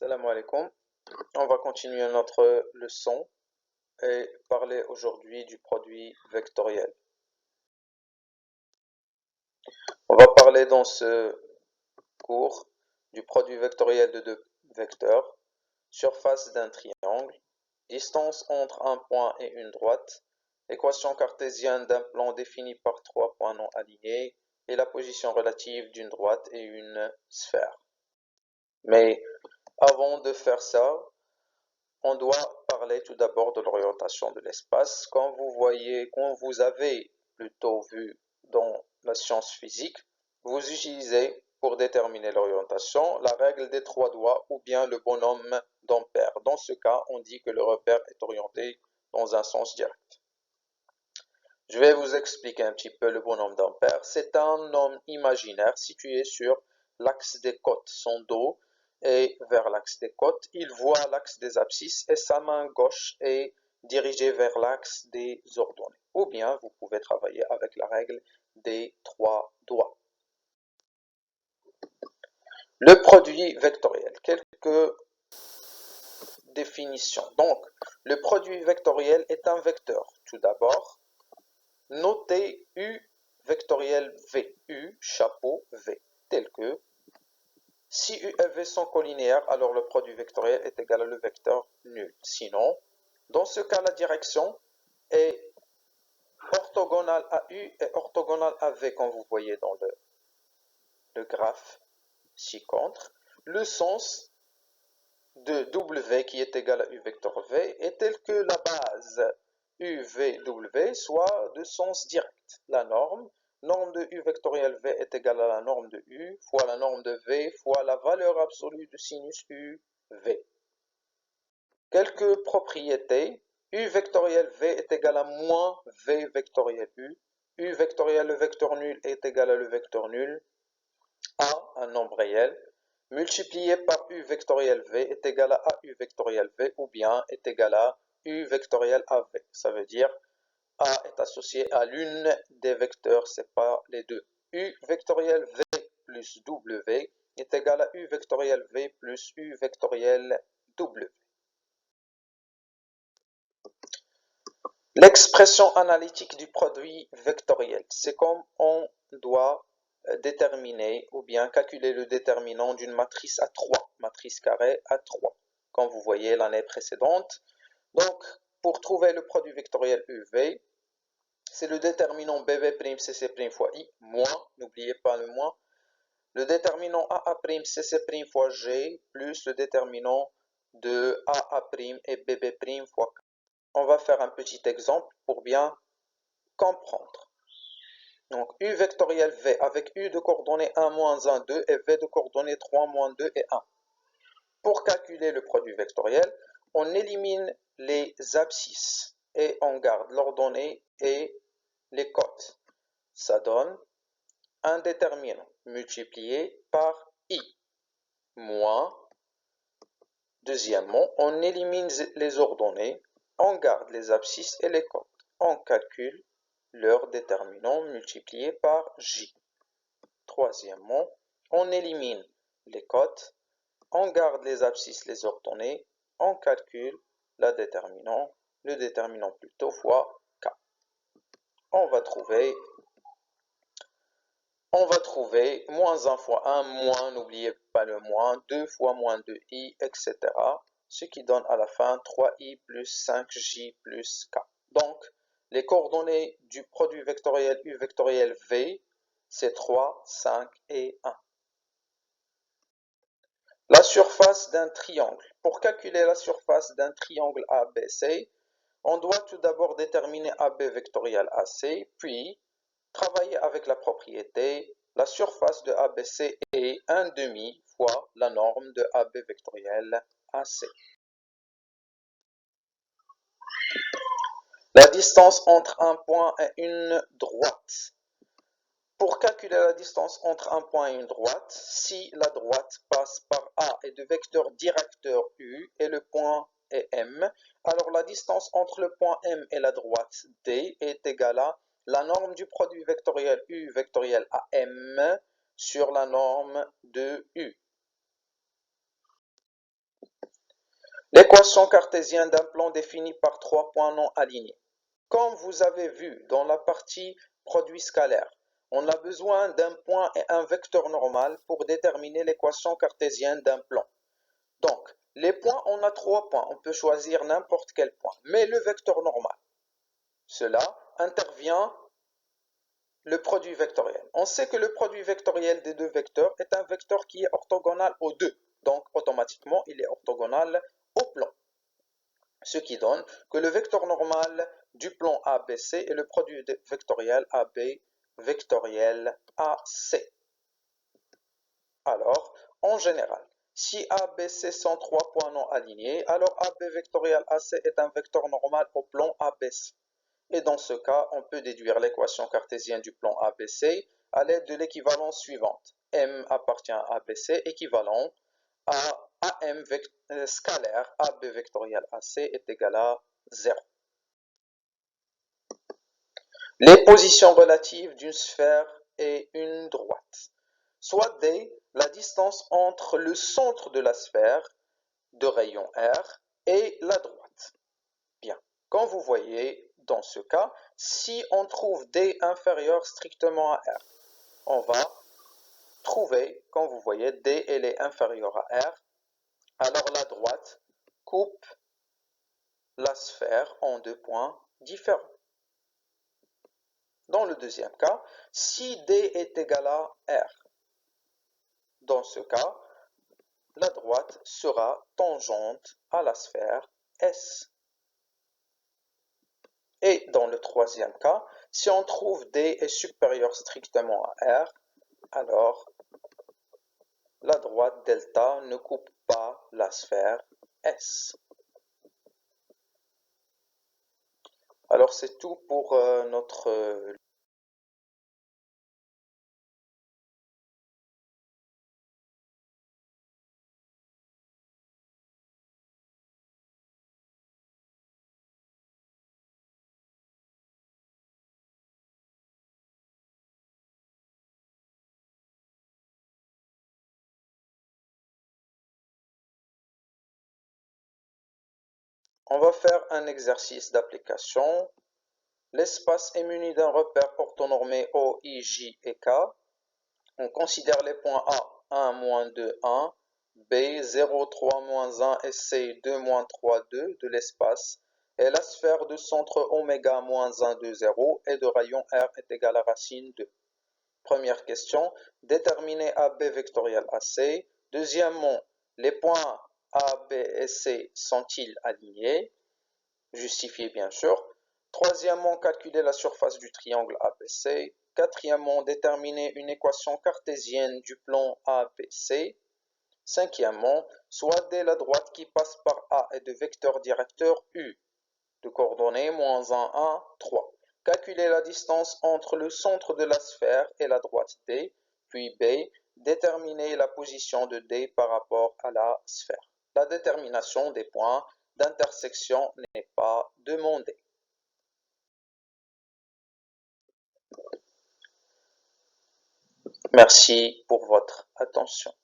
Salam alaikum. On va continuer notre leçon et parler aujourd'hui du produit vectoriel. On va parler dans ce cours du produit vectoriel de deux vecteurs, surface d'un triangle, distance entre un point et une droite, équation cartésienne d'un plan défini par trois points non alignés et la position relative d'une droite et une sphère. Mais avant de faire ça, on doit parler tout d'abord de l'orientation de l'espace. Quand vous avez plutôt vu dans la science physique, vous utilisez pour déterminer l'orientation la règle des trois doigts ou bien le bonhomme d'Ampère. Dans ce cas, on dit que le repère est orienté dans un sens direct. Je vais vous expliquer un petit peu le bonhomme d'Ampère. C'est un homme imaginaire situé sur l'axe des côtes. Son dos est vers l'axe des côtes. Il voit l'axe des abscisses et sa main gauche est dirigée vers l'axe des ordonnées. Ou bien vous pouvez travailler avec la règle des trois doigts. Le produit vectoriel. Quelques définitions. Donc, le produit vectoriel est un vecteur. Tout d'abord, notez U vectoriel V, U chapeau V, tel que si U et V sont collinéaires, alors le produit vectoriel est égal à le vecteur nul. Sinon, dans ce cas, la direction est orthogonale à U et orthogonale à V, comme vous voyez dans le graphe ci-contre. Le sens de W qui est égal à U vecteur V est tel que la base UVW soit de sens direct. La norme de U vectoriel V est égale à la norme de U fois la norme de V fois la valeur absolue de sinus UV. Quelques propriétés. U vectoriel V est égal à moins V vectoriel U. U vectoriel le vecteur nul est égal à le vecteur nul. A, un nombre réel, multiplié par U vectoriel V est égal à U vectoriel V ou bien est égal à U vectoriel AV. Ça veut dire A est associé à l'une des vecteurs, c'est pas les deux. U vectoriel V plus W est égal à U vectoriel V plus U vectoriel W. L'expression analytique du produit vectoriel, c'est comme on doit déterminer ou bien calculer le déterminant d'une matrice à 3, matrice carrée à 3, comme vous voyez l'année précédente. Donc, pour trouver le produit vectoriel UV, c'est le déterminant BV', fois I, moins, n'oubliez pas le moins, le déterminant AA', fois G, plus le déterminant de AA' et BB' fois K. On va faire un petit exemple pour bien comprendre. Donc, U vectoriel V avec U de coordonnées 1, moins 1, 2 et V de coordonnées 3, moins 2 et 1. Pour calculer le produit vectoriel, on élimine les abscisses et on garde l'ordonnée et les côtes. Ça donne un déterminant multiplié par I, moins, deuxièmement, on élimine les ordonnées, on garde les abscisses et les côtes. On calcule leur déterminant multiplié par J. Troisièmement, on élimine les côtes, on garde les abscisses, les ordonnées, on calcule le déterminant plutôt fois K. On va trouver moins 1 fois 1, moins, n'oubliez pas le moins, 2 fois moins 2i, etc. Ce qui donne à la fin 3i plus 5j plus k. Donc, les coordonnées du produit vectoriel U vectoriel V, c'est 3, 5 et 1. La surface d'un triangle. Pour calculer la surface d'un triangle ABC, on doit tout d'abord déterminer AB vectoriel AC, puis travailler avec la propriété. La surface de ABC est 1/2 fois la norme de AB vectoriel AC. La distance entre un point et une droite. Pour calculer la distance entre un point et une droite, si la droite passe par A et de vecteur directeur U et le point est M, alors la distance entre le point M et la droite D est égale à la norme du produit vectoriel U vectoriel AM sur la norme de U. L'équation cartésienne d'un plan défini par trois points non alignés. Comme vous avez vu dans la partie produit scalaire, on a besoin d'un point et un vecteur normal pour déterminer l'équation cartésienne d'un plan. Donc, les points, on a trois points. On peut choisir n'importe quel point. Mais le vecteur normal, cela intervient le produit vectoriel. On sait que le produit vectoriel des deux vecteurs est un vecteur qui est orthogonal aux deux. Donc, automatiquement, il est orthogonal au plan. Ce qui donne que le vecteur normal du plan ABC est le produit vectoriel AB vectoriel AC. Alors, en général, si ABC sont trois points non alignés, alors AB vectoriel AC est un vecteur normal au plan ABC. Et dans ce cas, on peut déduire l'équation cartésienne du plan ABC à l'aide de l'équivalence suivante. M appartient à ABC équivalent à AM scalaire AB vectoriel AC est égal à 0. Les positions relatives d'une sphère et une droite. Soit D, la distance entre le centre de la sphère de rayon R et la droite. Bien, comme vous voyez dans ce cas, si on trouve D inférieur strictement à R, on va trouver, comme vous voyez, D elle est inférieure à R, alors la droite coupe la sphère en deux points différents. Dans le deuxième cas, si D est égal à R, dans ce cas, la droite sera tangente à la sphère S. Et dans le troisième cas, si on trouve D est supérieur strictement à R, alors la droite delta ne coupe pas la sphère S. Alors c'est tout pour notre On va faire un exercice d'application. L'espace est muni d'un repère orthonormé O, I, J et K. On considère les points A, 1, moins 2, 1, B, 0, 3, moins 1 et C, 2, moins 3, 2 de l'espace. Et la sphère de centre oméga, moins 1, 2, 0 et de rayon R est égale à racine 2. Première question, déterminer AB vectoriel AC. Deuxièmement, les points A, B et C sont-ils alignés? Justifié bien sûr. Troisièmement, calculer la surface du triangle ABC. Quatrièmement, déterminer une équation cartésienne du plan ABC. Cinquièmement, soit D la droite qui passe par A est de vecteur directeur U, de coordonnées moins 1, 1, 3. Calculer la distance entre le centre de la sphère et la droite D, puis B, déterminer la position de D par rapport à la sphère. La détermination des points d'intersection n'est pas demandée. Merci pour votre attention.